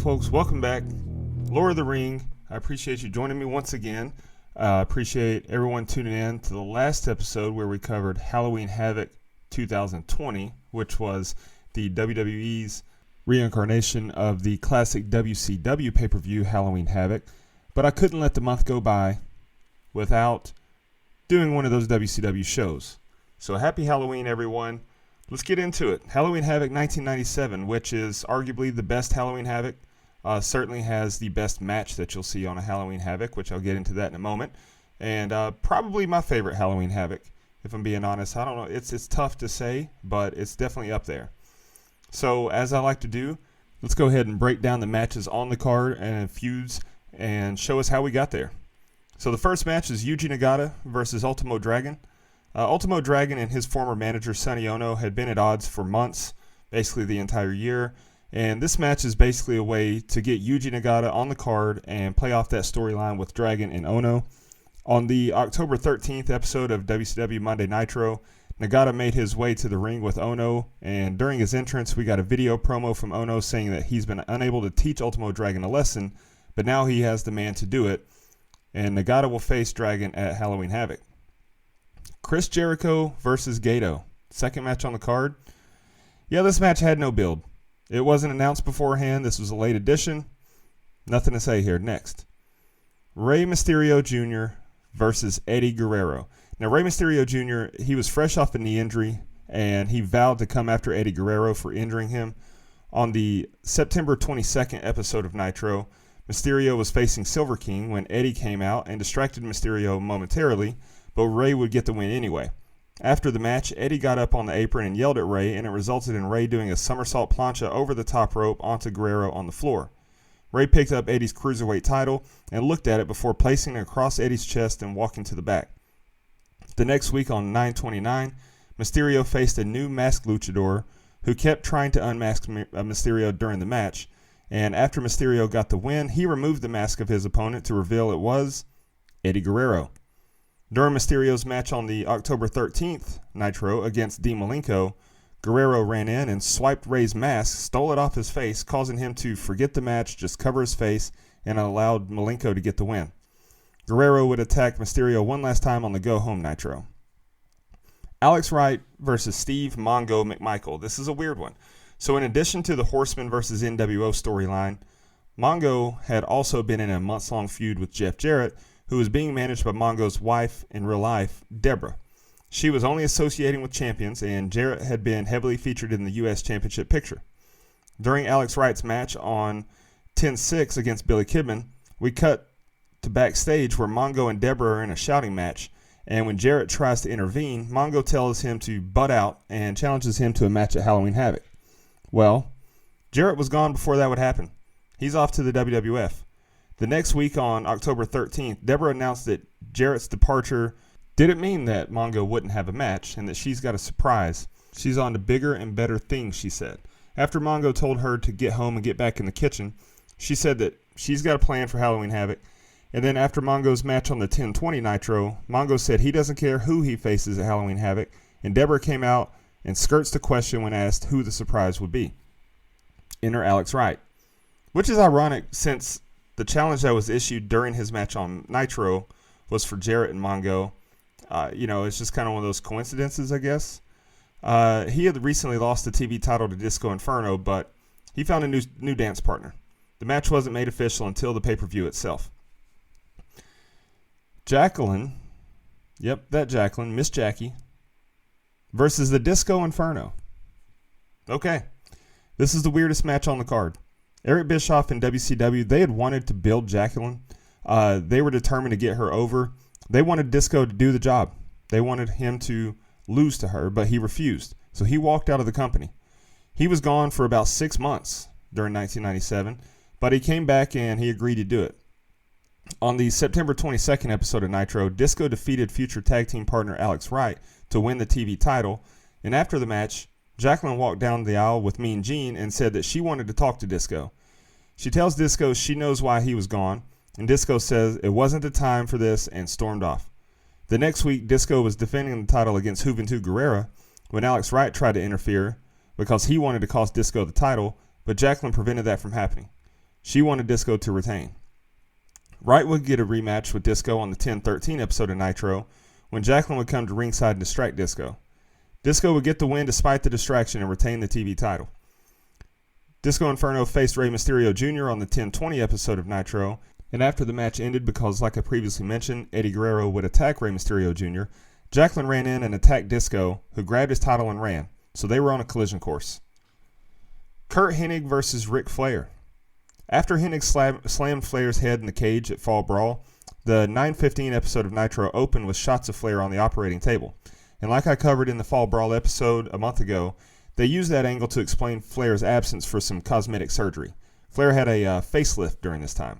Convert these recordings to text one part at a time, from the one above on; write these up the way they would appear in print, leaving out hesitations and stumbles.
folks? Welcome back. Lord of the Ring. I appreciate you joining me once again. I appreciate everyone tuning in to the last episode where we covered Halloween Havoc 2020, which was the WWE's reincarnation of the classic WCW pay-per-view Halloween Havoc. But I couldn't let the month go by without doing one of those WCW shows. So happy Halloween, everyone. Let's get into it. Halloween Havoc 1997, which is arguably the best Halloween Havoc, certainly has the best match that you'll see on a Halloween Havoc, which I'll get into that in a moment. And probably my favorite Halloween Havoc, if I'm being honest. I don't know. It's tough to say, but it's definitely up there. So as I like to do, let's go ahead and break down the matches on the card and feuds and show us how we got there. So the first match is Yuji Nagata versus Ultimo Dragon. Ultimo Dragon and his former manager Sonny Ono had been at odds for months, basically the entire year. And this match is basically a way to get Yuji Nagata on the card and play off that storyline with Dragon and Ono. On the October 13th episode of WCW Monday Nitro, Nagata made his way to the ring with Ono, and during his entrance we got a video promo from Ono saying that he's been unable to teach Ultimo Dragon a lesson, but now he has the man to do it, and Nagata will face Dragon at Halloween Havoc. Chris Jericho versus Gato. Second match on the card. Yeah, this match had no build. It wasn't announced beforehand. This was a late addition. Nothing to say here. Next. Rey Mysterio Jr. versus Eddie Guerrero. Now, Rey Mysterio Jr., he was fresh off a knee injury, and he vowed to come after Eddie Guerrero for injuring him. On the September 22nd episode of Nitro, Mysterio was facing Silver King when Eddie came out and distracted Mysterio momentarily, but Rey would get the win anyway. After the match, Eddie got up on the apron and yelled at Rey, and it resulted in Rey doing a somersault plancha over the top rope onto Guerrero on the floor. Rey picked up Eddie's cruiserweight title and looked at it before placing it across Eddie's chest and walking to the back. The next week on 9/29, Mysterio faced a new masked luchador who kept trying to unmask Mysterio during the match, and after Mysterio got the win, he removed the mask of his opponent to reveal it was Eddie Guerrero. During Mysterio's match on the October 13th Nitro against Dean Malenko, Guerrero ran in and swiped Rey's mask, stole it off his face, causing him to forget the match, just cover his face, and allowed Malenko to get the win. Guerrero would attack Mysterio one last time on the go-home Nitro. Alex Wright versus Steve Mongo McMichael. This is a weird one. So in addition to the Horsemen versus NWO storyline, Mongo had also been in a months-long feud with Jeff Jarrett, who was being managed by Mongo's wife in real life, Deborah. She was only associating with champions, and Jarrett had been heavily featured in the U.S. Championship picture. During Alex Wright's match on 10-6 against Billy Kidman, we cut to backstage where Mongo and Deborah are in a shouting match, and when Jarrett tries to intervene, Mongo tells him to butt out and challenges him to a match at Halloween Havoc. Well, Jarrett was gone before that would happen. He's off to the WWF. The next week on October 13th, Deborah announced that Jarrett's departure didn't mean that Mongo wouldn't have a match and that she's got a surprise. She's on to bigger and better things, she said. After Mongo told her to get home and get back in the kitchen, she said that she's got a plan for Halloween Havoc. And then after Mongo's match on the 10/20 Nitro, Mongo said he doesn't care who he faces at Halloween Havoc, and Deborah came out and skirts the question when asked who the surprise would be. Enter Alex Wright, which is ironic since the challenge that was issued during his match on Nitro was for Jarrett and Mongo. It's just kind of one of those coincidences, I guess. He had recently lost the TV title to Disco Inferno, but he found a new dance partner. The match wasn't made official until the pay-per-view itself. Jacqueline, Miss Jackie, versus the Disco Inferno. Okay, this is the weirdest match on the card. Eric Bischoff and WCW, they had wanted to build Jacqueline. They were determined to get her over. They wanted Disco to do the job. They wanted him to lose to her, but he refused. So he walked out of the company. He was gone for about 6 months during 1997, but he came back and he agreed to do it. On the September 22nd episode of Nitro, Disco defeated future tag team partner Alex Wright to win the TV title, and after the match, Jacqueline walked down the aisle with Mean Gene and said that she wanted to talk to Disco. She tells Disco she knows why he was gone, and Disco says it wasn't the time for this and stormed off. The next week, Disco was defending the title against Juventud Guerrera when Alex Wright tried to interfere because he wanted to cost Disco the title, but Jacqueline prevented that from happening. She wanted Disco to retain. Wright would get a rematch with Disco on the 10-13 episode of Nitro when Jacqueline would come to ringside and distract Disco. Disco would get the win despite the distraction and retain the TV title. Disco Inferno faced Rey Mysterio Jr. on the 10-20 episode of Nitro, and after the match ended, because like I previously mentioned, Eddie Guerrero would attack Rey Mysterio Jr., Jacqueline ran in and attacked Disco, who grabbed his title and ran, so they were on a collision course. Curt Hennig versus Ric Flair. After Hennig slammed Flair's head in the cage at Fall Brawl, the 9-15 episode of Nitro opened with shots of Flair on the operating table. And like I covered in the Fall Brawl episode a month ago, they used that angle to explain Flair's absence for some cosmetic surgery. Flair had a facelift during this time.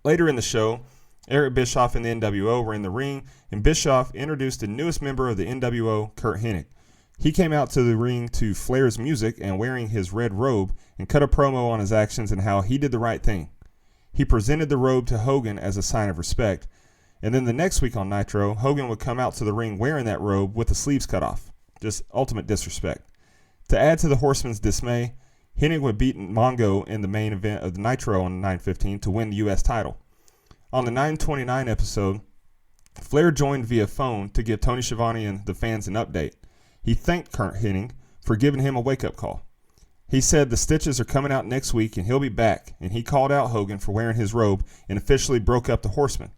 Later in the show, Eric Bischoff and the NWO were in the ring, and Bischoff introduced the newest member of the NWO, Curt Hennig. He came out to the ring to Flair's music and wearing his red robe and cut a promo on his actions and how he did the right thing. He presented the robe to Hogan as a sign of respect, and then the next week on Nitro, Hogan would come out to the ring wearing that robe with the sleeves cut off. Just ultimate disrespect. To add to the Horsemen's dismay, Hennig would beat Mongo in the main event of the Nitro on 9-15 to win the U.S. title. On the 9-29 episode, Flair joined via phone to give Tony Schiavone and the fans an update. He thanked Curt Hennig for giving him a wake-up call. He said the stitches are coming out next week and he'll be back, and he called out Hogan for wearing his robe and officially broke up the Horsemen.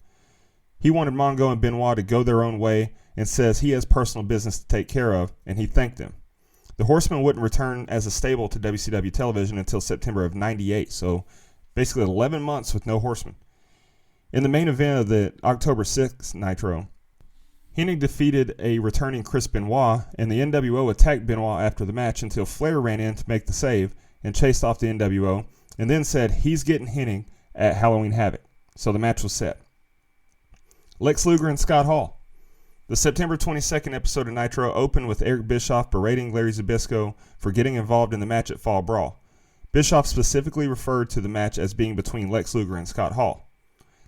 He wanted Mongo and Benoit to go their own way and says he has personal business to take care of, and he thanked them. The Horsemen wouldn't return as a stable to WCW television until September of 98, so basically 11 months with no Horsemen. In the main event of the October 6th Nitro, Hennig defeated a returning Chris Benoit, and the NWO attacked Benoit after the match until Flair ran in to make the save and chased off the NWO, and then said he's getting Hennig at Halloween Havoc, so the match was set. Lex Luger and Scott Hall. The September 22nd episode of Nitro opened with Eric Bischoff berating Larry Zbyszko for getting involved in the match at Fall Brawl. Bischoff specifically referred to the match as being between Lex Luger and Scott Hall.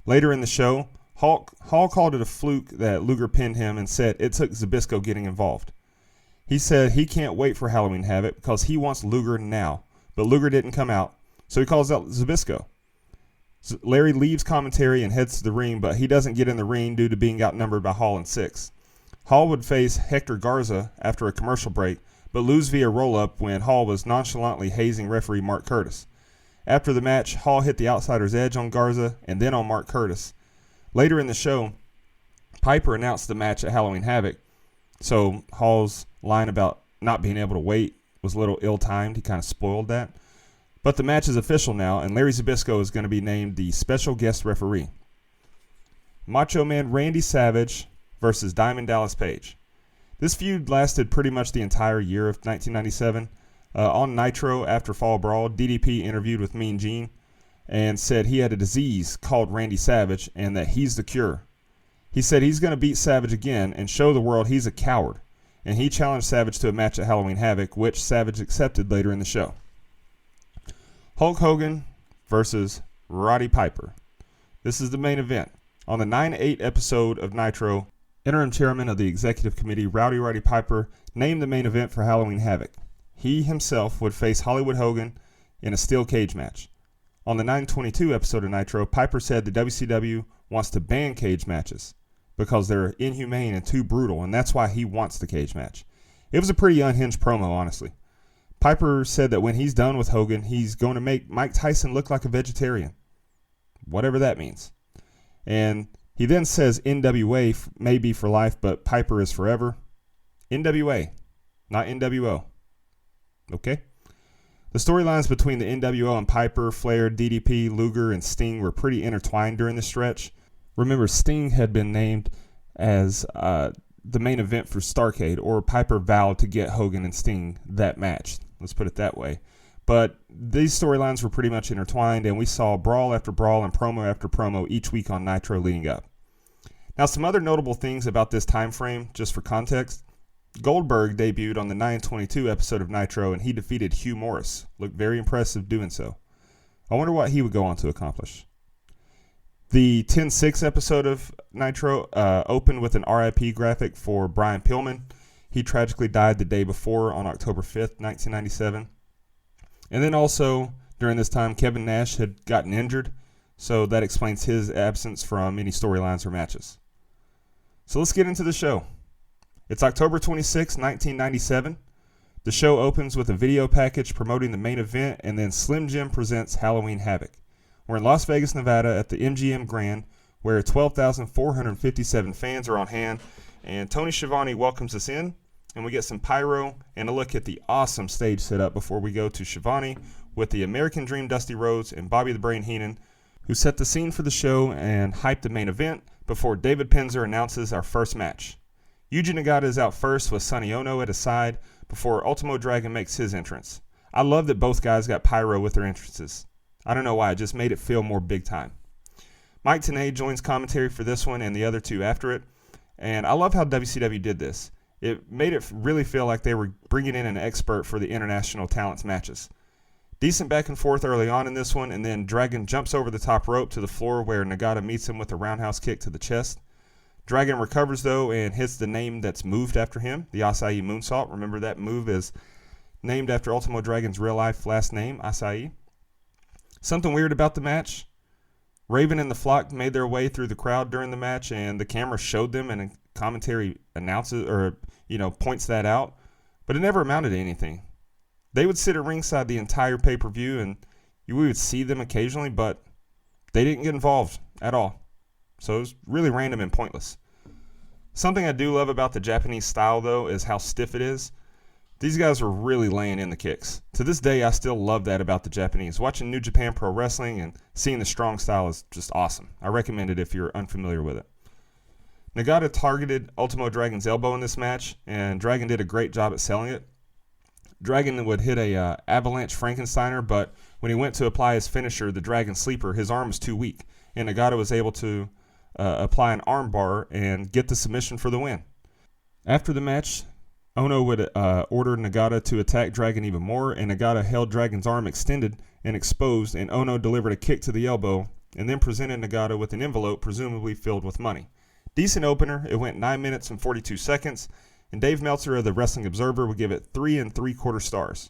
Later in the show, Hall called it a fluke that Luger pinned him and said it took Zbyszko getting involved. He said he can't wait for Halloween Havoc because he wants Luger now, but Luger didn't come out, so he calls out Zbyszko. Larry leaves commentary and heads to the ring, but he doesn't get in the ring due to being outnumbered by Hall and 6. Hall would face Hector Garza after a commercial break, but lose via roll-up when Hall was nonchalantly hazing referee Mark Curtis. After the match, Hall hit the outsider's edge on Garza and then on Mark Curtis. Later in the show, Piper announced the match at Halloween Havoc, so Hall's line about not being able to wait was a little ill-timed. He kind of spoiled that. But the match is official now, and Larry Zbyszko is going to be named the special guest referee. Macho Man Randy Savage versus Diamond Dallas Page. This feud lasted pretty much the entire year of 1997. On Nitro, after Fall Brawl, DDP interviewed with Mean Gene and said he had a disease called Randy Savage and that he's the cure. He said he's going to beat Savage again and show the world he's a coward, and he challenged Savage to a match at Halloween Havoc, which Savage accepted later in the show. Hulk Hogan versus Roddy Piper. This is the main event. On the 9-8 episode of Nitro, interim chairman of the executive committee, Roddy Piper, named the main event for Halloween Havoc. He himself would face Hollywood Hogan in a steel cage match. On the 9-22 episode of Nitro, Piper said the WCW wants to ban cage matches because they're inhumane and too brutal, and that's why he wants the cage match. It was a pretty unhinged promo, honestly. Piper said that when he's done with Hogan, he's going to make Mike Tyson look like a vegetarian. Whatever that means. And he then says NWA may be for life, but Piper is forever. NWA, not NWO. Okay? The storylines between the NWO and Piper, Flair, DDP, Luger, and Sting were pretty intertwined during the stretch. Remember, Sting had been named as the main event for Starrcade, or Piper vowed to get Hogan and Sting that match. Let's put it that way. But these storylines were pretty much intertwined, and we saw brawl after brawl and promo after promo each week on Nitro leading up. Now, some other notable things about this time frame, just for context. Goldberg debuted on the 9-22 episode of Nitro, and he defeated Hugh Morris. Looked very impressive doing so. I wonder what he would go on to accomplish. The 10-6 episode of Nitro opened with an RIP graphic for Brian Pillman. He tragically died the day before on October 5th, 1997. And then also, During this time, Kevin Nash had gotten injured, so that explains his absence from any storylines or matches. So let's get into the show. It's October 26, 1997. The show opens with a video package promoting the main event, and then Slim Jim presents Halloween Havoc. We're in Las Vegas, Nevada at the MGM Grand, where 12,457 fans are on hand, and Tony Schiavone welcomes us in, and we get some pyro and a look at the awesome stage setup before we go to Schiavone with the American Dream Dusty Rhodes and Bobby the Brain Heenan, who set the scene for the show and hyped the main event before David Penzer announces our first match. Yuji Nagata is out first with Sonny Ono at his side before Ultimo Dragon makes his entrance. I love that both guys got pyro with their entrances. I don't know why, it just made it feel more big time. Mike Tenay joins commentary for this one and the other two after it, and I love how WCW did this. It made it really feel like they were bringing in an expert for the International Talents matches. Decent back and forth early on in this one, and then Dragon jumps over the top rope to the floor where Nagata meets him with a roundhouse kick to the chest. Dragon recovers, though, and hits the name that's moved after him, the Acai Moonsault. Remember, that move is named after Ultimo Dragon's real-life last name, Acai. Something weird about the match. Raven and the Flock made their way through the crowd during the match, and the camera showed them, and a commentary announces or points that out, but it never amounted to anything. They would sit at ringside the entire pay-per-view, and we would see them occasionally, but they didn't get involved at all. So it was really random and pointless. Something I do love about the Japanese style, though, is how stiff it is. These guys were really laying in the kicks. To this day, I still love that about the Japanese. Watching New Japan Pro Wrestling and seeing the strong style is just awesome. I recommend it if you're unfamiliar with it. Nagata targeted Ultimo Dragon's elbow in this match, and Dragon did a great job at selling it. Dragon would hit a avalanche Frankensteiner, but when he went to apply his finisher, the Dragon Sleeper, his arm was too weak, and Nagata was able to apply an arm bar and get the submission for the win. After the match, Ono would order Nagata to attack Dragon even more, and Nagata held Dragon's arm extended and exposed, and Ono delivered a kick to the elbow, and then presented Nagata with an envelope presumably filled with money. Decent opener. It went 9 minutes and 42 seconds, and Dave Meltzer of the Wrestling Observer would give it 3 3/4 stars.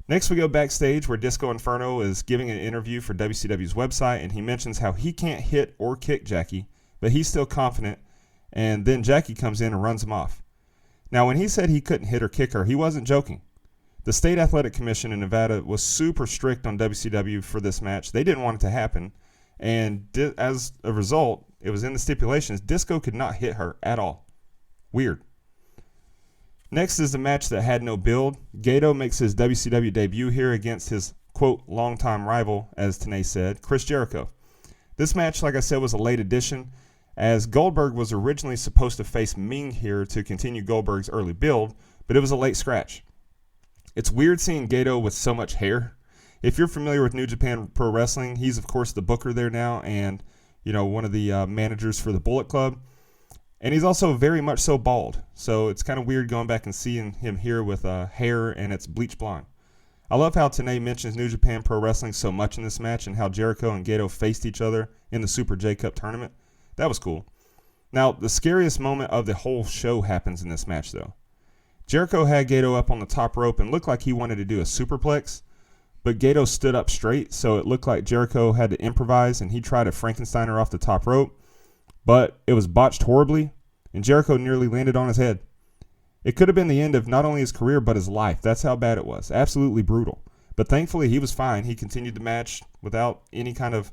Next, we go backstage where Disco Inferno is giving an interview for WCW's website, and he mentions how he can't hit or kick Jackie, but he's still confident, and then Jackie comes in and runs him off. Now, when he said he couldn't hit or kick her, he wasn't joking. The State Athletic Commission in Nevada was super strict on WCW for this match. They didn't want it to happen, and as a result, it was in the stipulations, Disco could not hit her at all. Weird. Next is the match that had no build. Gato makes his WCW debut here against his, quote, longtime rival, as Tenay said, Chris Jericho. This match, like I said, was a late addition, as Goldberg was originally supposed to face Ming here to continue Goldberg's early build, but it was a late scratch. It's weird seeing Gato with so much hair. If you're familiar with New Japan Pro Wrestling, he's, of course, the booker there now and, one of the managers for the Bullet Club. And he's also very much so bald, so it's kind of weird going back and seeing him here with hair and it's bleach blonde. I love how Tenay mentions New Japan Pro Wrestling so much in this match and how Jericho and Gato faced each other in the Super J Cup tournament. That was cool. Now, the scariest moment of the whole show happens in this match, though. Jericho had Gato up on the top rope and looked like he wanted to do a superplex, but Gato stood up straight, so it looked like Jericho had to improvise, and he tried a Frankensteiner off the top rope. But it was botched horribly, and Jericho nearly landed on his head. It could have been the end of not only his career, but his life. That's how bad it was. Absolutely brutal. But thankfully, he was fine. He continued the match without any kind of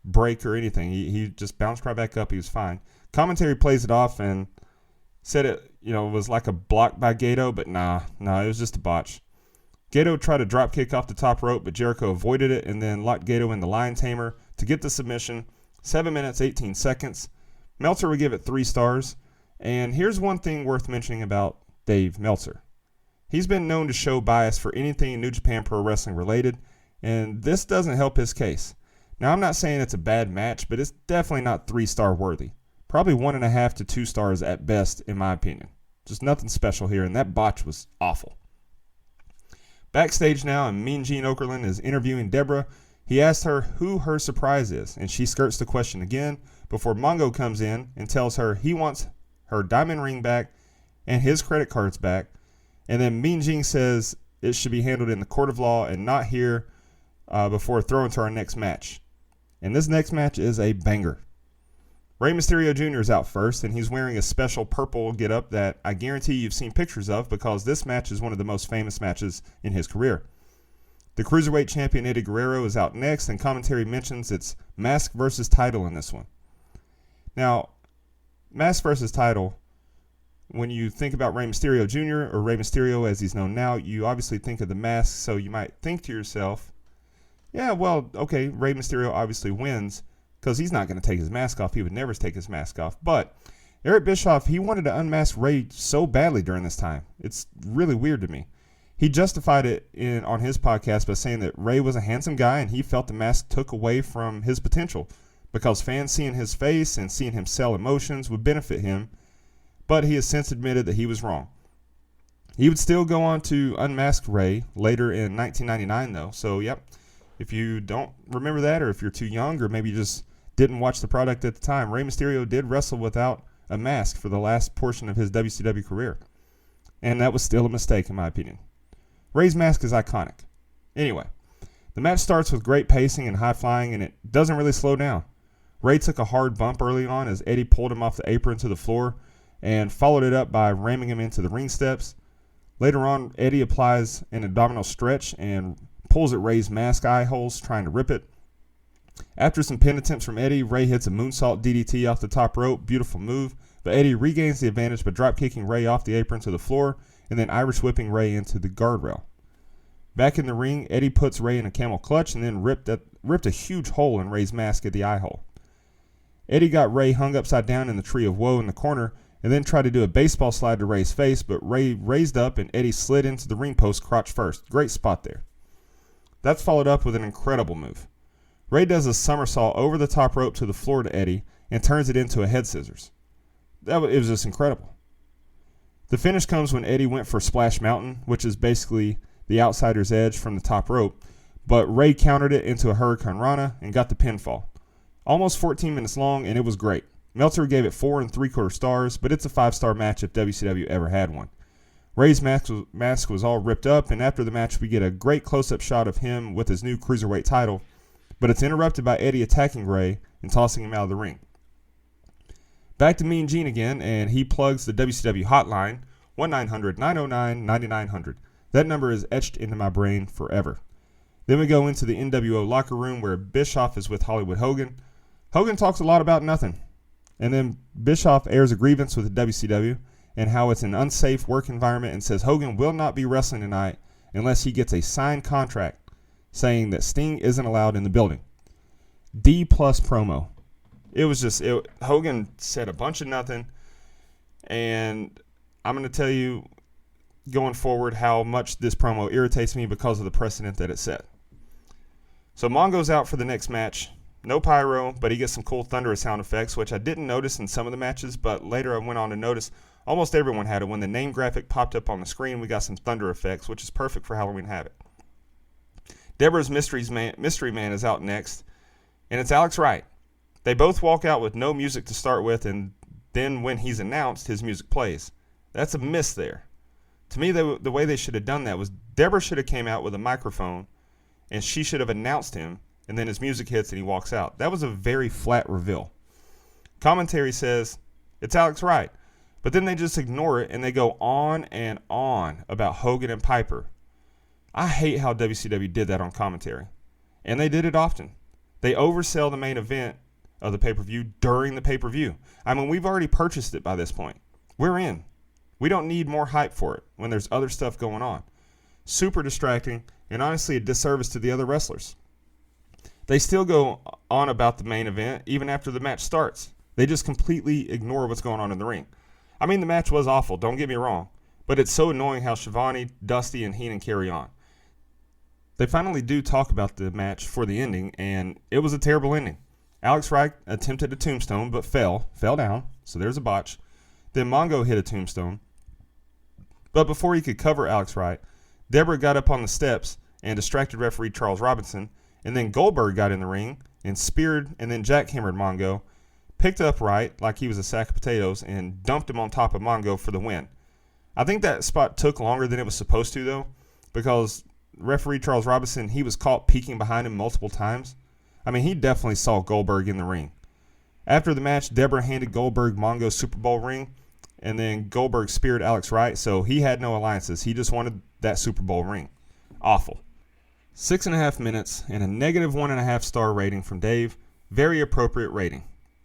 break or anything. He just bounced right back up. He was fine. Commentary plays it off and said it, was like a block by Gato, but nah, it was just a botch. Gato tried a drop kick off the top rope, but Jericho avoided it and then locked Gato in the Lion Tamer to get the submission. 7 minutes, 18 seconds. Meltzer would give it 3 stars. And here's one thing worth mentioning about Dave Meltzer. He's been known to show bias for anything New Japan Pro Wrestling related, and this doesn't help his case. Now, I'm not saying it's a bad match, but it's definitely not 3-star worthy. Probably 1.5 to 2 stars at best, in my opinion. Just nothing special here, and that botch was awful. Backstage now, and Mean Gene Okerlund is interviewing Deborah. He asked her who her surprise is, and she skirts the question again before Mongo comes in and tells her he wants her diamond ring back and his credit cards back. And then Mean Gene says it should be handled in the court of law and not here, before throwing to our next match. And this next match is a banger. Rey Mysterio Jr. is out first, and he's wearing a special purple getup that I guarantee you've seen pictures of because this match is one of the most famous matches in his career. The Cruiserweight Champion Eddie Guerrero is out next, and commentary mentions it's mask versus title in this one. Now, mask versus title, when you think about Rey Mysterio Jr. or Rey Mysterio as he's known now, you obviously think of the mask, so you might think to yourself, yeah, well, okay, Rey Mysterio obviously wins, because he's not going to take his mask off. He would never take his mask off. But Eric Bischoff, he wanted to unmask Rey so badly during this time. It's really weird to me. He justified it on his podcast by saying that Rey was a handsome guy and he felt the mask took away from his potential because fans seeing his face and seeing him sell emotions would benefit him. But he has since admitted that he was wrong. He would still go on to unmask Rey later in 1999, though. So, yep, if you don't remember that, or if you're too young, or maybe you just didn't watch the product at the time, Rey Mysterio did wrestle without a mask for the last portion of his WCW career. And that was still a mistake, in my opinion. Rey's mask is iconic. Anyway, the match starts with great pacing and high flying, and it doesn't really slow down. Rey took a hard bump early on as Eddie pulled him off the apron to the floor and followed it up by ramming him into the ring steps. Later on, Eddie applies an abdominal stretch and pulls at Rey's mask eye holes, trying to rip it. After some pin attempts from Eddie, Rey hits a moonsault DDT off the top rope. Beautiful move. But Eddie regains the advantage by drop kicking Rey off the apron to the floor and then Irish whipping Rey into the guardrail. Back in the ring, Eddie puts Rey in a camel clutch and then ripped a huge hole in Rey's mask at the eye hole. Eddie got Rey hung upside down in the Tree of Woe in the corner and then tried to do a baseball slide to Rey's face, but Rey raised up and Eddie slid into the ring post crotch first. Great spot there. That's followed up with an incredible move. Rey does a somersault over the top rope to the floor to Eddie and turns it into a head scissors. It was just incredible. The finish comes when Eddie went for Splash Mountain, which is basically the outsider's edge from the top rope, but Rey countered it into a Hurricane Rana and got the pinfall. Almost 14 minutes long, and it was great. Meltzer gave it 4 3/4 stars, but it's a 5-star match if WCW ever had one. Rey's mask was all ripped up, and after the match we get a great close-up shot of him with his new Cruiserweight title, but it's interrupted by Eddie attacking Rey and tossing him out of the ring. Back to Mean Gene again, and he plugs the WCW hotline, 1-900-909-9900. That number is etched into my brain forever. Then we go into the NWO locker room where Bischoff is with Hollywood Hogan. Hogan talks a lot about nothing. And then Bischoff airs a grievance with the WCW and how it's an unsafe work environment and says Hogan will not be wrestling tonight unless he gets a signed contract saying that Sting isn't allowed in the building. D+ promo. It was just, Hogan said a bunch of nothing, and I'm going to tell you going forward how much this promo irritates me because of the precedent that it set. So Mongo's out for the next match. No pyro, but he gets some cool thunderous sound effects, which I didn't notice in some of the matches, but later I went on to notice almost everyone had it. When the name graphic popped up on the screen, we got some thunder effects, which is perfect for Halloween Havoc. Deborah's Mystery Man is out next, and it's Alex Wright. They both walk out with no music to start with, and then when he's announced, his music plays. That's a miss there. To me, the way they should have done that was Deborah should have came out with a microphone, and she should have announced him, and then his music hits and he walks out. That was a very flat reveal. Commentary says, it's Alex Wright, but then they just ignore it, and they go on and on about Hogan and Piper. I hate how WCW did that on commentary, and they did it often. They oversell the main event of the pay-per-view during the pay-per-view. I mean, we've already purchased it by this point. We're in. We don't need more hype for it when there's other stuff going on. Super distracting, and honestly a disservice to the other wrestlers. They still go on about the main event even after the match starts. They just completely ignore what's going on in the ring. I mean, the match was awful, don't get me wrong, but it's so annoying how Schiavone, Dusty, and Heenan carry on. They finally do talk about the match for the ending, and it was a terrible ending. Alex Wright attempted a tombstone, but fell down, so there's a botch. Then Mongo hit a tombstone. But before he could cover Alex Wright, Deborah got up on the steps and distracted referee Charles Robinson, and then Goldberg got in the ring and speared and then jackhammered Mongo, picked up Wright like he was a sack of potatoes, and dumped him on top of Mongo for the win. I think that spot took longer than it was supposed to, though, because referee Charles Robinson, he was caught peeking behind him multiple times. I mean, he definitely saw Goldberg in the ring. After the match, Deborah handed Goldberg Mongo's Super Bowl ring, and then Goldberg speared Alex Wright, so he had no alliances. He just wanted that Super Bowl ring. Awful. 6.5 minutes and a negative 1.5 star rating from Dave. Very appropriate rating.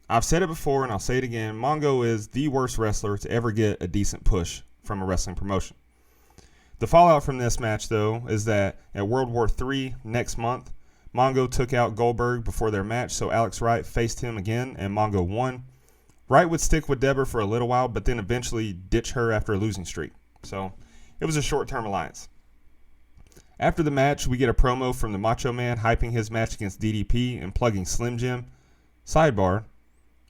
I've said it before and I'll say it again. Mongo is the worst wrestler to ever get a decent push from a wrestling promotion. The fallout from this match, though, is that at World War III next month, Mongo took out Goldberg before their match, so Alex Wright faced him again, and Mongo won. Wright would stick with Deborah for a little while, but then eventually ditch her after a losing streak. So it was a short-term alliance. After the match, we get a promo from the Macho Man hyping his match against DDP and plugging Slim Jim. Sidebar,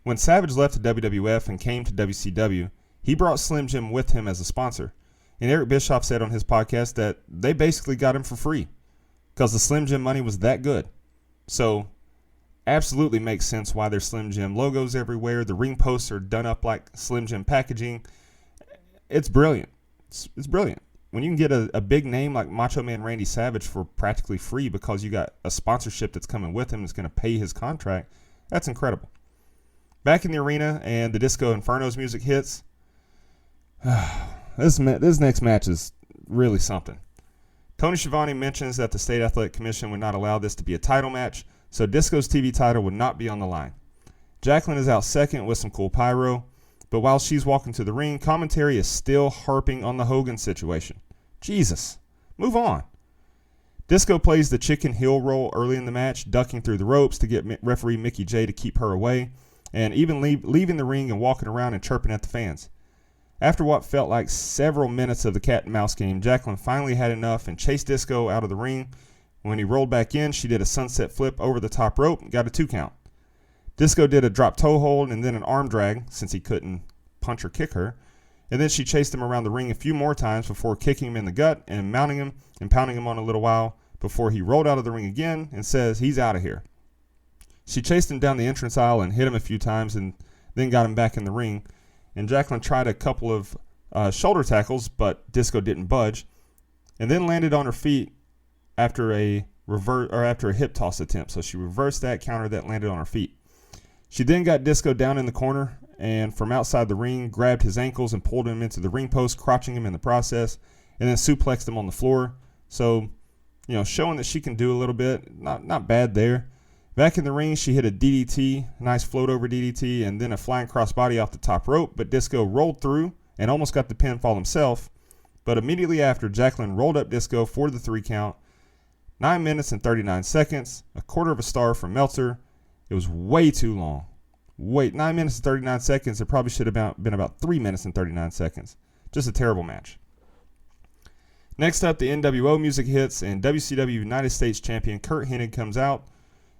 when Savage left the WWF and came to WCW, he brought Slim Jim with him as a sponsor. And Eric Bischoff said on his podcast that they basically got him for free because the Slim Jim money was that good. So absolutely makes sense why there's Slim Jim logos everywhere. The ring posts are done up like Slim Jim packaging. It's brilliant. It's brilliant. When you can get a big name like Macho Man Randy Savage for practically free because you got a sponsorship that's coming with him that's going to pay his contract, that's incredible. Back in the arena and the Disco Inferno's music hits. This next match is really something. Tony Schiavone mentions that the State Athletic Commission would not allow this to be a title match, so Disco's TV title would not be on the line. Jacqueline is out second with some cool pyro, but while she's walking to the ring, commentary is still harping on the Hogan situation. Jesus, move on. Disco plays the chicken heel roll early in the match, ducking through the ropes to get referee Mickey J to keep her away, and even leaving the ring and walking around and chirping at the fans. After what felt like several minutes of the cat and mouse game, Jacqueline finally had enough and chased Disco out of the ring. When he rolled back in, she did a sunset flip over the top rope and got a 2 count. Disco did a drop toe hold and then an arm drag, since he couldn't punch or kick her. And then she chased him around the ring a few more times before kicking him in the gut and mounting him and pounding him on a little while before he rolled out of the ring again and says he's out of here. She chased him down the entrance aisle and hit him a few times and then got him back in the ring. And Jacqueline tried a couple of shoulder tackles, but Disco didn't budge, and then landed on her feet after a hip toss attempt. So she reversed that, counter that, landed on her feet. She then got Disco down in the corner and from outside the ring, grabbed his ankles and pulled him into the ring post, crotching him in the process, and then suplexed him on the floor. So, showing that she can do a little bit. Not bad there. Back in the ring, she hit a DDT, a nice float over DDT, and then a flying crossbody off the top rope, but Disco rolled through and almost got the pinfall himself. But immediately after, Jacqueline rolled up Disco for the 3 count. 9 minutes and 39 seconds, a quarter of a star from Meltzer. It was way too long. 9 minutes and 39 seconds. It probably should have been about 3 minutes and 39 seconds. Just a terrible match. Next up, the NWO music hits, and WCW United States Champion Kurt Hennig comes out,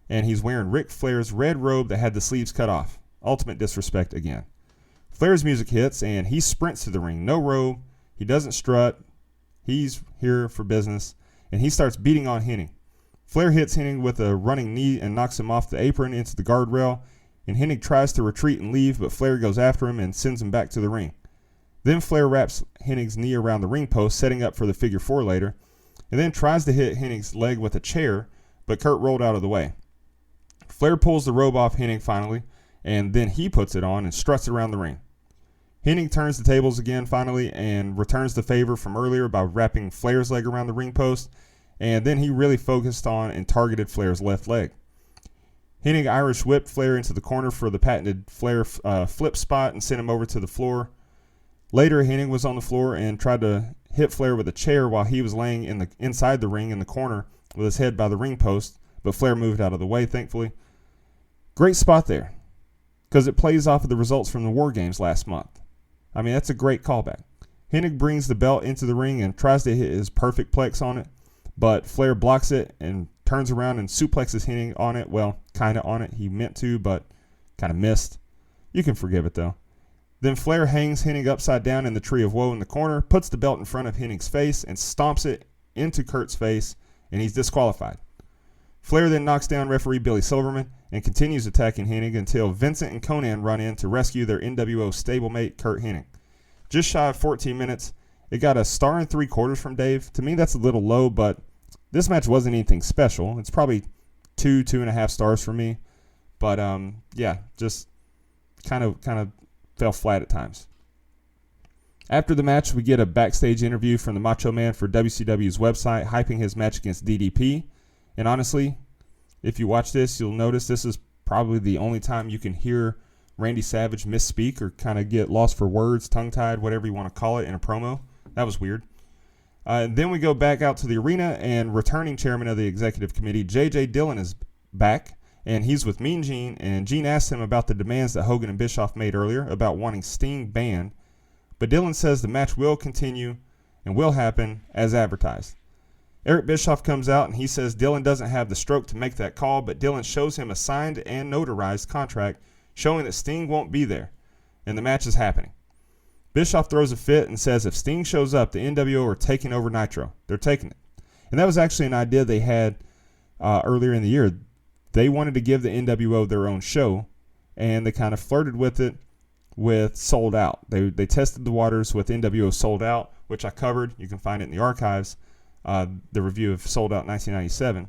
and he's wearing Ric Flair's red robe that had the sleeves cut off. Ultimate disrespect again. Flair's music hits, and he sprints to the ring. No robe. He doesn't strut. He's here for business, and he starts beating on Hennig. Flair hits Hennig with a running knee and knocks him off the apron into the guardrail, and Hennig tries to retreat and leave, but Flair goes after him and sends him back to the ring. Then Flair wraps Hennig's knee around the ring post, setting up for the figure 4 later, and then tries to hit Hennig's leg with a chair, but Kurt rolled out of the way. Flair pulls the robe off Hennig finally, and then he puts it on and struts around the ring. Hennig turns the tables again finally and returns the favor from earlier by wrapping Flair's leg around the ring post, and then he really focused on and targeted Flair's left leg. Hennig Irish whipped Flair into the corner for the patented Flair flip spot and sent him over to the floor. Later, Hennig was on the floor and tried to hit Flair with a chair while he was laying inside the ring in the corner with his head by the ring post, but Flair moved out of the way, thankfully. Great spot there, because it plays off of the results from the War Games last month. I mean, that's a great callback. Hennig brings the belt into the ring and tries to hit his perfect plex on it, but Flair blocks it and turns around and suplexes Hennig on it. Well, kind of on it. He meant to, but kind of missed. You can forgive it, though. Then Flair hangs Hennig upside down in the Tree of Woe in the corner, puts the belt in front of Hennig's face, and stomps it into Kurt's face, and he's disqualified. Flair then knocks down referee Billy Silverman and continues attacking Hennig until Vincent and Conan run in to rescue their NWO stablemate Kurt Hennig. Just shy of 14 minutes, it got a 1.75 stars from Dave. To me, that's a little low, but This match wasn't anything special. It's probably 2.5 stars for me. But yeah, just kind of fell flat at times. After the match, we get a backstage interview from the Macho Man for WCW's website, hyping his match against DDP. And honestly, if you watch this, you'll notice this is probably the only time you can hear Randy Savage misspeak or kind of get lost for words, tongue-tied, whatever you want to call it, in a promo. That was weird. Then we go back out to the arena, and returning chairman of the executive committee, J.J. Dillon, is back, and he's with Mean Gene, and Gene asked him about the demands that Hogan and Bischoff made earlier about wanting Sting banned. But Dillon says the match will continue and will happen as advertised. Eric Bischoff comes out and he says Dillon doesn't have the stroke to make that call, but Dillon shows him a signed and notarized contract showing that Sting won't be there, and the match is happening. Bischoff throws a fit and says if Sting shows up, the NWO are taking over Nitro. They're taking it. And that was actually an idea they had earlier in the year. They wanted to give the NWO their own show, and they kind of flirted with it with Sold Out. They tested the waters with NWO Sold Out, which I covered. You can find it in the archives, the review of Sold Out 1997.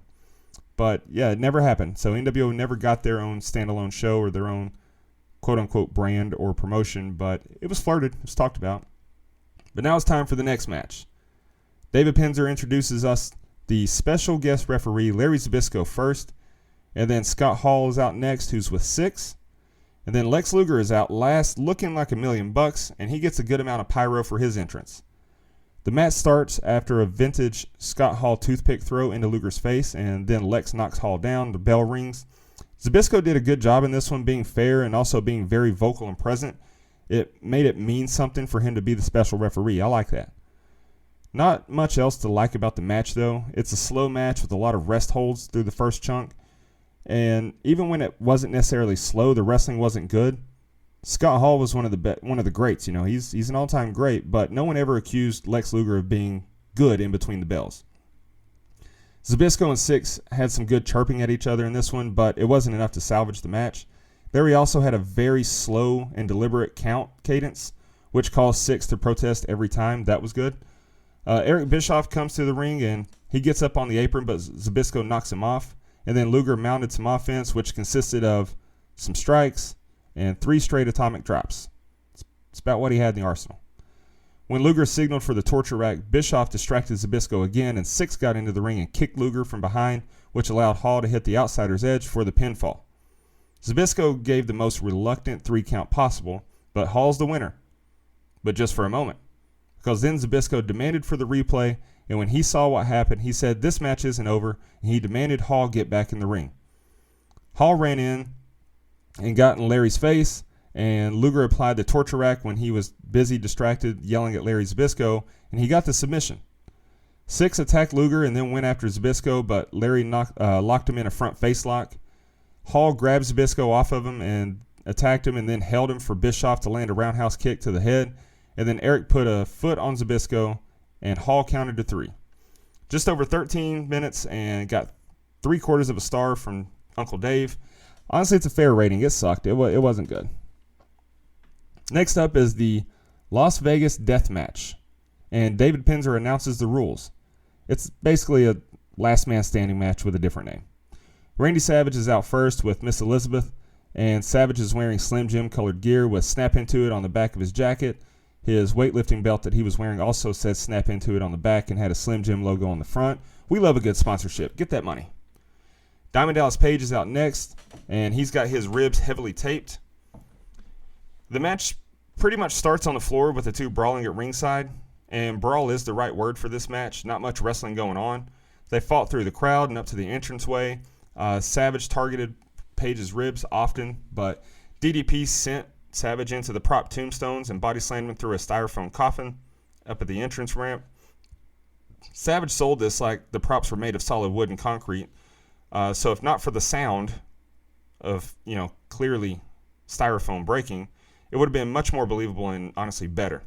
But yeah, it never happened. So NWO never got their own standalone show or their own quote-unquote brand or promotion, but it was flirted. It was talked about. But now it's time for the next match. David Penzer introduces us the special guest referee, Larry Zbyszko, first, and then Scott Hall is out next, who's with Six. And then Lex Luger is out last, looking like $1 million, and he gets a good amount of pyro for his entrance. The match starts after a vintage Scott Hall toothpick throw into Luger's face, and then Lex knocks Hall down. The bell rings. Zbyszko did a good job in this one, being fair and also being very vocal and present. It made it mean something for him to be the special referee. I like that. Not much else to like about the match, though. It's a slow match with a lot of rest holds through the first chunk. And even when it wasn't necessarily slow, the wrestling wasn't good. Scott Hall was one of the greats. You know, he's an all-time great, but no one ever accused Lex Luger of being good in between the bells. Zbyszko and Six had some good chirping at each other in this one, but it wasn't enough to salvage the match. Larry also had a very slow and deliberate count cadence, which caused Six to protest every time. That was good. Eric Bischoff comes to the ring, and he gets up on the apron, but Zbyszko knocks him off. And then Luger mounted some offense, which consisted of some strikes and 3 straight atomic drops. It's about what he had in the arsenal. When Luger signaled for the torture rack, Bischoff distracted Zbyszko again, and Six got into the ring and kicked Luger from behind, which allowed Hall to hit the outsider's edge for the pinfall. Zbyszko gave the most reluctant 3 count possible, but Hall's the winner. But just for a moment, because then Zbyszko demanded for the replay, and when he saw what happened, he said this match isn't over, and he demanded Hall get back in the ring. Hall ran in and got in Larry's face, and Luger applied the torture rack when he was busy distracted yelling at Larry Zbyszko, and he got the submission. Six attacked Luger and then went after Zbyszko, but Larry locked him in a front face lock. Hall grabbed Zbyszko off of him and attacked him and then held him for Bischoff to land a roundhouse kick to the head, and then Eric put a foot on Zbyszko, and Hall counted to 3. Just over 13 minutes and got 3/4 of a star from Uncle Dave. Honestly, it's a fair rating. It sucked. It wasn't good. Next up is the Las Vegas Death Match, and David Penzer announces the rules. It's basically a last man standing match with a different name. Randy Savage is out first with Miss Elizabeth, and Savage is wearing Slim Jim colored gear with Snap Into It on the back of his jacket. His weightlifting belt that he was wearing also said Snap Into It on the back and had a Slim Jim logo on the front. We love a good sponsorship. Get that money. Diamond Dallas Page is out next, and he's got his ribs heavily taped. The match pretty much starts on the floor with the two brawling at ringside, and brawl is the right word for this match. Not much wrestling going on. They fought through the crowd and up to the entranceway. Savage targeted Page's ribs often, but DDP sent Savage into the prop tombstones and body slammed him through a styrofoam coffin up at the entrance ramp. Savage sold this like the props were made of solid wood and concrete. So if not for the sound of, clearly styrofoam breaking, it would have been much more believable and honestly better.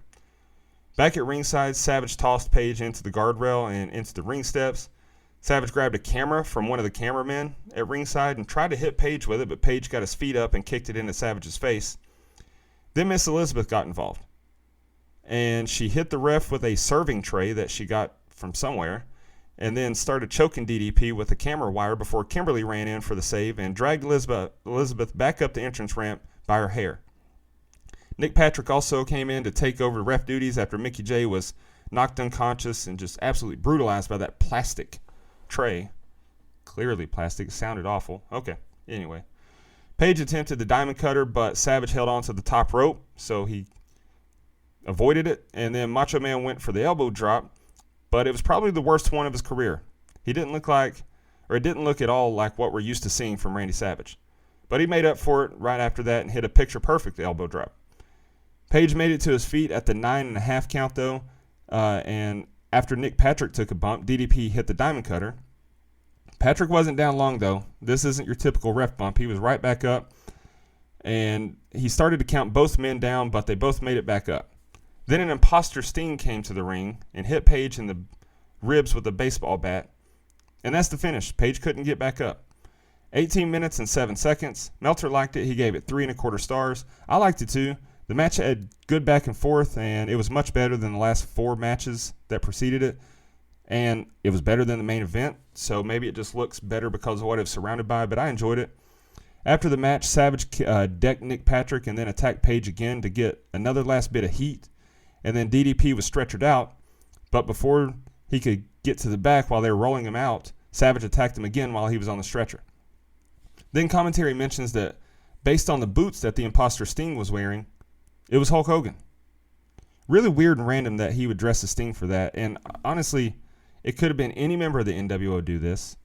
Back at ringside, Savage tossed Page into the guardrail and into the ring steps. Savage grabbed a camera from one of the cameramen at ringside and tried to hit Page with it, but Page got his feet up and kicked it into Savage's face. Then Miss Elizabeth got involved, and she hit the ref with a serving tray that she got from somewhere, and then started choking DDP with a camera wire before Kimberly ran in for the save and dragged Elizabeth back up the entrance ramp by her hair. Nick Patrick also came in to take over ref duties after Mickey J was knocked unconscious and just absolutely brutalized by that plastic tray. Clearly plastic. It sounded awful. Okay, anyway. Page attempted the diamond cutter, but Savage held on to the top rope, so he avoided it. And then Macho Man went for the elbow drop, but it was probably the worst one of his career. It didn't look at all like what we're used to seeing from Randy Savage. But he made up for it right after that and hit a picture-perfect elbow drop. Page made it to his feet at the 9.5 count, though, and after Nick Patrick took a bump, DDP hit the diamond cutter. Patrick wasn't down long, though. This isn't your typical ref bump. He was right back up, and he started to count both men down, but they both made it back up. Then an imposter Sting came to the ring and hit Page in the ribs with a baseball bat, and that's the finish. Page couldn't get back up. 18 minutes and 7 seconds. Meltzer liked it. He gave it 3.25 stars. I liked it, too. The match had good back and forth, and it was much better than the last 4 matches that preceded it. And it was better than the main event, so maybe it just looks better because of what it was surrounded by, but I enjoyed it. After the match, Savage decked Nick Patrick and then attacked Page again to get another last bit of heat. And then DDP was stretchered out, but before he could get to the back while they were rolling him out, Savage attacked him again while he was on the stretcher. Then commentary mentions that based on the boots that the imposter Sting was wearing, it was Hulk Hogan. Really weird and random that he would dress as Sting for that, and honestly, it could have been any member of the NWO do this,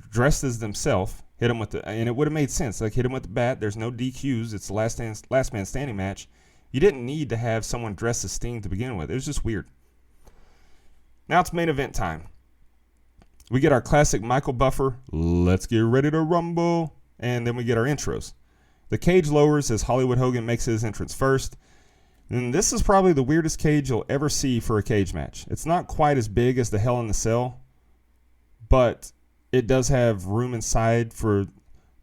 dressed as themselves, hit him with the, and it would have made sense. Like, hit him with the bat. There's no DQs. It's the last man standing match. You didn't need to have someone dressed as Sting to begin with. It was just weird. Now it's main event time. We get our classic Michael Buffer, let's get ready to rumble, and then we get our intros. The cage lowers as Hollywood Hogan makes his entrance first. And this is probably the weirdest cage you'll ever see for a cage match. It's not quite as big as the Hell in the Cell, but it does have room inside for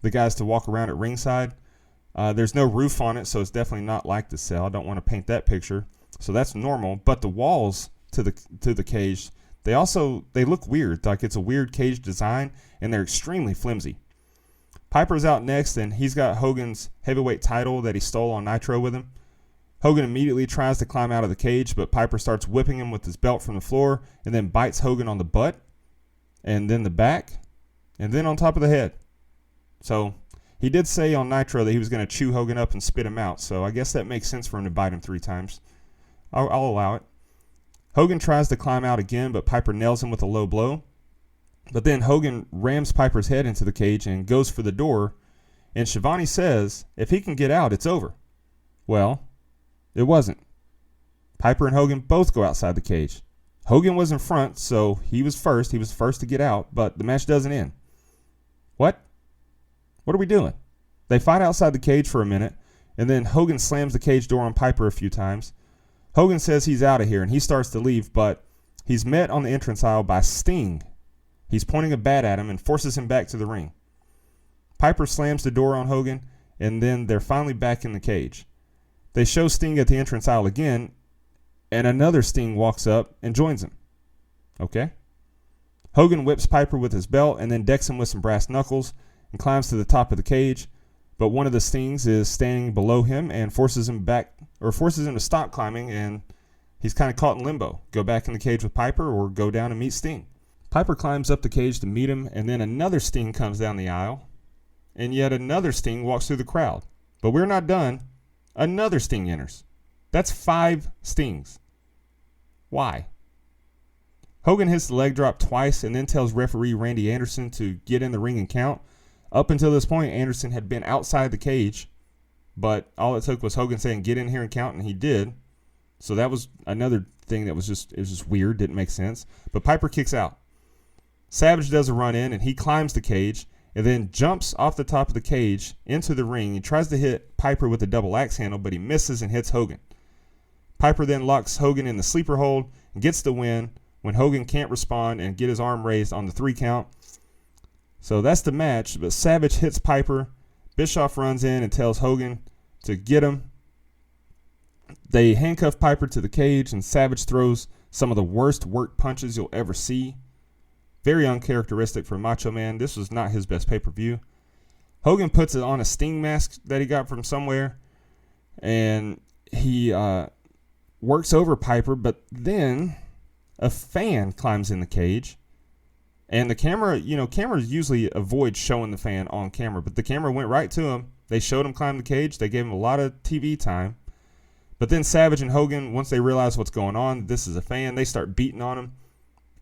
the guys to walk around at ringside. There's no roof on it, so it's definitely not like the Cell. I don't want to paint that picture, so that's normal. But the walls to the cage, they look weird. Like, it's a weird cage design, and they're extremely flimsy. Piper's out next, and he's got Hogan's heavyweight title that he stole on Nitro with him. Hogan immediately tries to climb out of the cage, but Piper starts whipping him with his belt from the floor and then bites Hogan on the butt and then the back and then on top of the head. So he did say on Nitro that he was going to chew Hogan up and spit him out, so I guess that makes sense for him to bite him 3 times. I'll allow it. Hogan tries to climb out again, but Piper nails him with a low blow. But then Hogan rams Piper's head into the cage and goes for the door, and Schiavone says if he can get out, it's over. Well, it wasn't. Piper and Hogan both go outside the cage. Hogan was in front, so he was first. He was first to get out, but the match doesn't end. What? What are we doing? They fight outside the cage for a minute, and then Hogan slams the cage door on Piper a few times. Hogan says he's out of here, and he starts to leave, but he's met on the entrance aisle by Sting. He's pointing a bat at him and forces him back to the ring. Piper slams the door on Hogan, and then they're finally back in the cage. They show Sting at the entrance aisle again, and another Sting walks up and joins him. Okay. Hogan whips Piper with his belt and then decks him with some brass knuckles and climbs to the top of the cage, but one of the Stings is standing below him and forces him to stop climbing, and he's kind of caught in limbo. Go back in the cage with Piper or go down and meet Sting. Piper climbs up the cage to meet him, and then another Sting comes down the aisle, and yet another Sting walks through the crowd. But we're not done. Another Sting enters. That's 5 Stings. Why? Hogan hits the leg drop twice and then tells referee Randy Anderson to get in the ring and count. Up until this point, Anderson had been outside the cage, but all it took was Hogan saying, get in here and count, and he did. So that was another thing that was just weird, didn't make sense. But Piper kicks out. Savage does a run in, and he climbs the cage and then jumps off the top of the cage into the ring. He tries to hit Piper with a double axe handle, but he misses and hits Hogan. Piper then locks Hogan in the sleeper hold and gets the win when Hogan can't respond and get his arm raised on the 3 count. So that's the match, but Savage hits Piper. Bischoff runs in and tells Hogan to get him. They handcuff Piper to the cage, and Savage throws some of the worst work punches you'll ever see. Very uncharacteristic for Macho Man. This was not his best pay-per-view. Hogan puts it on a Sting mask that he got from somewhere, and he works over Piper, but then a fan climbs in the cage, and the camera, cameras usually avoid showing the fan on camera, but the camera went right to him. They showed him climb the cage. They gave him a lot of TV time. But then Savage and Hogan, once they realize what's going on, this is a fan, they start beating on him.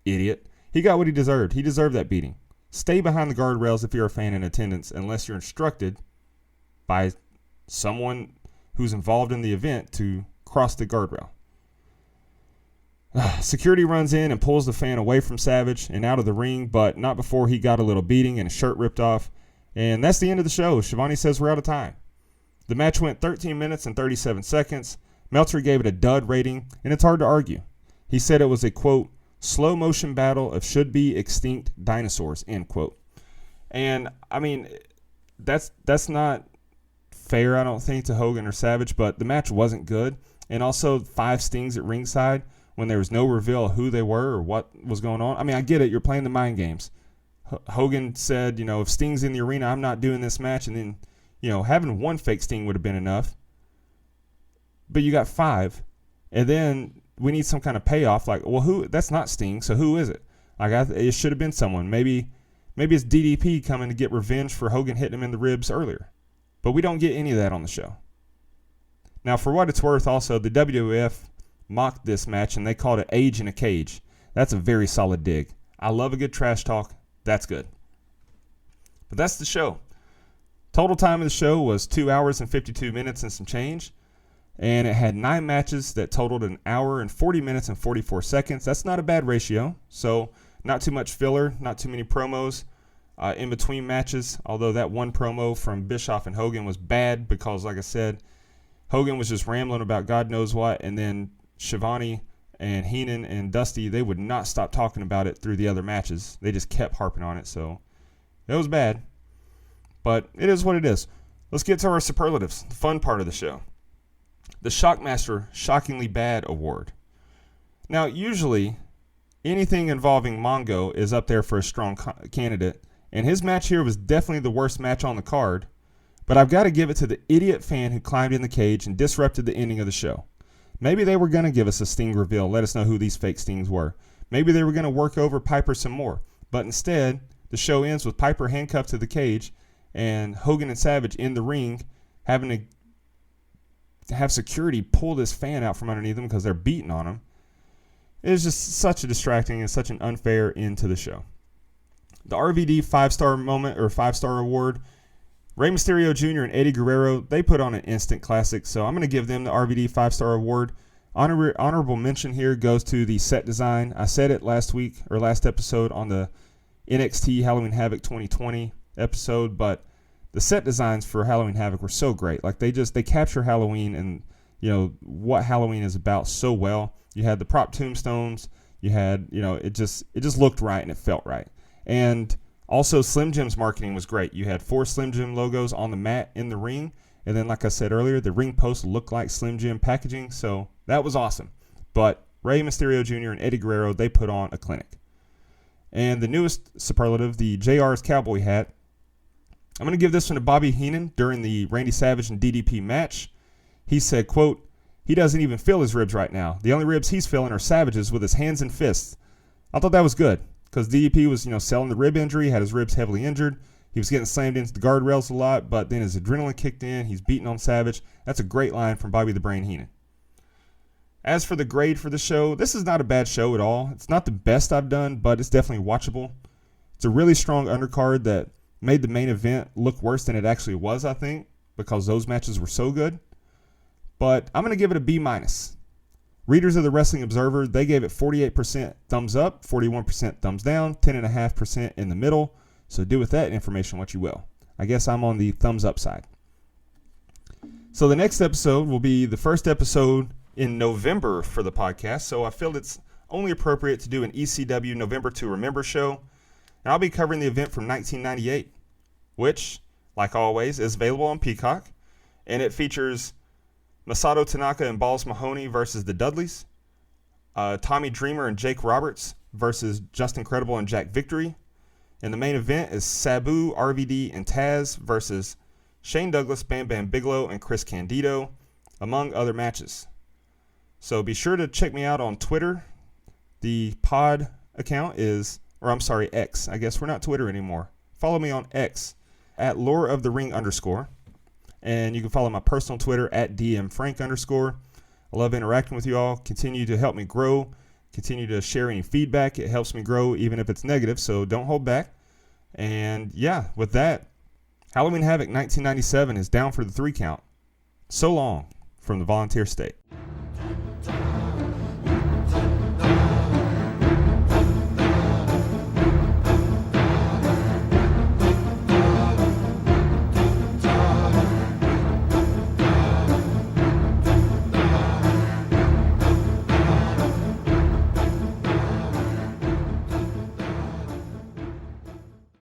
Idiot. He got what he deserved. He deserved that beating. Stay behind the guardrails if you're a fan in attendance, unless you're instructed by someone who's involved in the event to cross the guardrail. Security runs in and pulls the fan away from Savage and out of the ring, but not before he got a little beating and his shirt ripped off. And that's the end of the show. Shivani says we're out of time. The match went 13 minutes and 37 seconds. Meltzer gave it a dud rating, and it's hard to argue. He said it was a, quote, slow motion battle of should-be extinct dinosaurs, end quote. And, I mean, that's not fair, I don't think, to Hogan or Savage, but the match wasn't good. And also 5 stings at ringside when there was no reveal of who they were or what was going on. I mean, I get it. You're playing the mind games. Hogan said, if Sting's in the arena, I'm not doing this match. And then, having 1 fake Sting would have been enough. But you got 5. And then we need some kind of payoff. Like, well, who? That's not Sting, so who is it? Like, it should have been someone. Maybe it's DDP coming to get revenge for Hogan hitting him in the ribs earlier. But we don't get any of that on the show. Now, for what it's worth, also, the WWF mocked this match, and they called it Age in a Cage. That's a very solid dig. I love a good trash talk. That's good. But that's the show. Total time of the show was 2 hours and 52 minutes and some change. And it had 9 matches that totaled an hour and 40 minutes and 44 seconds. That's not a bad ratio. So not too much filler, not too many promos in between matches. Although that one promo from Bischoff and Hogan was bad because, like I said, Hogan was just rambling about God knows what. And then Shivani and Heenan and Dusty, they would not stop talking about it through the other matches. They just kept harping on it. So it was bad. But it is what it is. Let's get to our superlatives, the fun part of the show. The Shockmaster Shockingly Bad Award. Now, usually, anything involving Mongo is up there for a strong candidate, and his match here was definitely the worst match on the card, but I've got to give it to the idiot fan who climbed in the cage and disrupted the ending of the show. Maybe they were going to give us a Sting reveal, let us know who these fake Stings were. Maybe they were going to work over Piper some more, but instead, the show ends with Piper handcuffed to the cage and Hogan and Savage in the ring having to have security pull this fan out from underneath them because they're beating on him. It was just such a distracting and such an unfair end to the show. The RVD 5-star moment or 5-star award, Rey Mysterio Jr. and Eddie Guerrero, they put on an instant classic, so I'm going to give them the RVD 5-star award. Honorable mention here goes to the set design. I said it last episode on the NXT Halloween Havoc 2020 episode, but the set designs for Halloween Havoc were so great. Like they capture Halloween and what Halloween is about so well. You had the prop tombstones. You had it just looked right and it felt right. And also Slim Jim's marketing was great. You had 4 Slim Jim logos on the mat in the ring, and then like I said earlier, the ring post looked like Slim Jim packaging. So that was awesome. But Rey Mysterio Jr. and Eddie Guerrero, they put on a clinic. And the newest superlative, the JR's cowboy hat. I'm going to give this one to Bobby Heenan during the Randy Savage and DDP match. He said, quote, he doesn't even feel his ribs right now. The only ribs he's feeling are Savage's with his hands and fists. I thought that was good because DDP was, selling the rib injury, had his ribs heavily injured. He was getting slammed into the guardrails a lot, but then his adrenaline kicked in. He's beating on Savage. That's a great line from Bobby the Brain Heenan. As for the grade for the show, this is not a bad show at all. It's not the best I've done, but it's definitely watchable. It's a really strong undercard that made the main event look worse than it actually was, I think, because those matches were so good. But I'm going to give it a B-. Readers of the Wrestling Observer, they gave it 48% thumbs up, 41% thumbs down, 10.5% in the middle. So do with that information what you will. I guess I'm on the thumbs up side. So the next episode will be the first episode in November for the podcast. So I feel it's only appropriate to do an ECW November to Remember show. And I'll be covering the event from 1998, which, like always, is available on Peacock. And it features Masato Tanaka and Balls Mahoney versus the Dudleys, Tommy Dreamer and Jake Roberts versus Justin Credible and Jack Victory. And the main event is Sabu, RVD, and Taz versus Shane Douglas, Bam Bam Bigelow, and Chris Candido, among other matches. So be sure to check me out on Twitter. The pod account is, X. I guess we're not Twitter anymore. Follow me on X at loreofthering_. And you can follow my personal Twitter at dmfrank_. I love interacting with you all. Continue to help me grow. Continue to share any feedback. It helps me grow even if it's negative, so don't hold back. And yeah, with that, Halloween Havoc 1997 is down for the 3 count. So long from the Volunteer State.